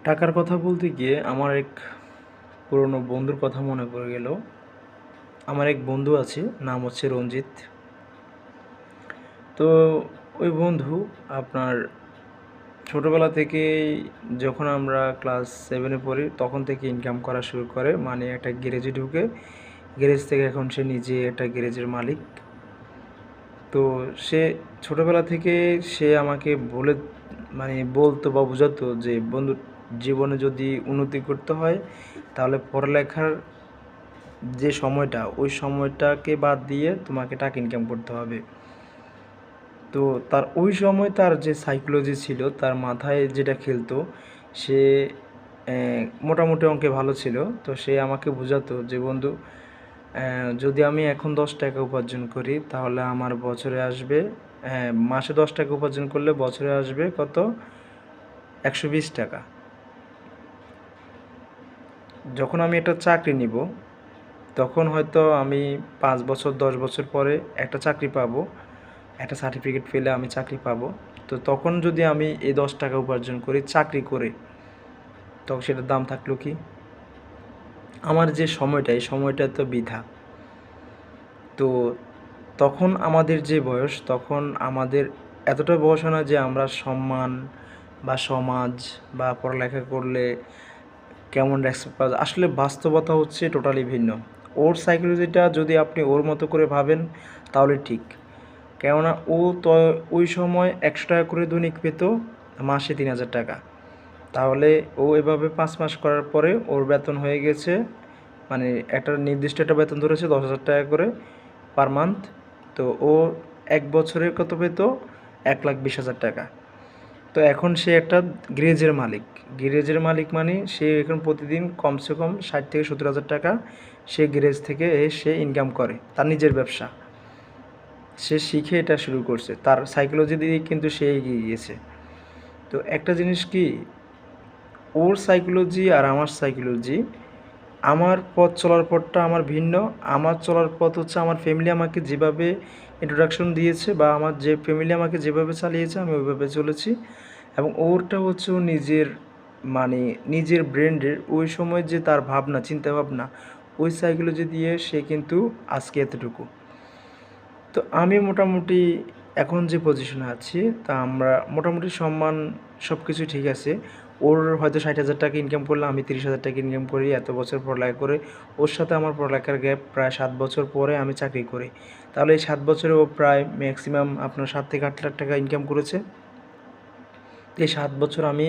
টাকার কথা বলতে গিয়ে আমার এক পুরনো বন্ধুর কথা মনে পড়ে গেল। আমার এক বন্ধু আছে, নাম হচ্ছে রঞ্জিত। তো ওই বন্ধু আপনার ছোটোবেলা থেকেই, যখন আমরা ক্লাস 7-এ পড়ি তখন থেকে ইনকাম করা শুরু করে, মানে একটা গ্যারেজে ঢুকে গ্যারেজ থেকে এখন সে নিজে একটা গ্যারেজের মালিক। তো সে ছোটোবেলা থেকে সে আমাকে বলতো বা বোঝাতো যে বন্ধু, জীবনে যদি উন্নতি করতে হয় তাহলে পড়ালেখার যে সময়টা, ওই সময়টাকে বাদ দিয়ে তোমাকে টাকা ইনকাম করতে হবে। তো তার ওই সময় তার যে সাইকোলজি ছিল, তার মাথায় যেটা খেলতো, সে মোটামুটি অঙ্কে ভালো ছিল। তো সে আমাকে বোঝাতো যে বন্ধু, যদি আমি এখন 10 টাকা উপার্জন করি তাহলে আমার বছরে আসবে, মাসে 10 টাকা উপার্জন করলে বছরে আসবে কত, 120 টাকা। যখন আমি একটা চাকরি নিব তখন হয়তো আমি 5 বছর 10 বছর পরে একটা চাকরি পাবো, একটা সার্টিফিকেট পেলে আমি চাকরি পাবো। তো তখন যদি আমি এই 10 টাকা উপার্জন করি চাকরি করে, তখন সেটার দাম থাকলো কি? আমার যে সময়টা, এই সময়টা তো বৃথা। তো তখন আমাদের যে বয়স, তখন আমাদের এতটা বয়স হয় না যে আমরা সম্মান বা সমাজ বা পড়ালেখা করলে কেমন রেসপেক্ট পাওয়া যায়। আসলে বাস্তবতা হচ্ছে টোটালি ভিন্ন। ওর সাইকোলজিটা যদি আপনি ওর মতো করে ভাবেন তাহলে ঠিক। কেননা ও তো ওই সময় 100 টাকা করে দৈনিক পেত, মাসে 3000 টাকা। তাহলে ও এভাবে 5 মাস করার পরে ওর বেতন হয়ে গেছে, মানে একটা নির্দিষ্ট একটা বেতন ধরেছে 10,000 টাকা করে পার মান্থ। তো ও 1 বছরে কত পেত? 1,20,000 টাকা। তো এখন সে একটা গ্যারেজের মালিক। গ্যারেজের মালিক মানে সে এখন প্রতিদিন কমসে কম 60,000 থেকে 70,000 টাকা সে গ্যারেজ থেকে সে ইনকাম করে, তার নিজের ব্যবসা। সে শিখে এটা শুরু করছে, তার সাইকোলজি দিয়ে কিন্তু সে এগিয়ে গিয়েছে। তো একটা জিনিস কি, ওর সাইকোলজি আর আমার সাইকোলজি, আমার পথ চলার পথটা আমার ভিন্ন। আমার চলার পথ হচ্ছে আমার ফ্যামিলি আমাকে যেভাবে ইন্ট্রোডাকশন দিয়েছে বা আমার যে ফ্যামিলি আমাকে যেভাবে চালিয়েছে আমি ওইভাবে চলেছি। এবং ওরটা হচ্ছে ও নিজের, মানে নিজের ব্রেনের ওই সময় যে তার ভাবনা চিন্তা ভাবনা, ওই সাইকোলজি দিয়ে সে কিন্তু আজকে এতটুকু। তো আমি মোটামুটি এখন যে পজিশনে আছি, তা আমরা মোটামুটি সম্মান, সব কিছু ঠিক আছে। ওর হয়তো 60,000 টাকা ইনকাম করলে আমি 30,000 টাকা ইনকাম করি, এত বছর পড়ালেখা করে। ওর সাথে আমার পড়ালেখার গ্যাপ প্রায় 7 বছর পরে আমি চাকরি করি। তাহলে এই 7 বছরে ও প্রায় ম্যাক্সিমাম আপনার 7 থেকে 8 লাখ টাকা ইনকাম করেছে। এই 7 বছর আমি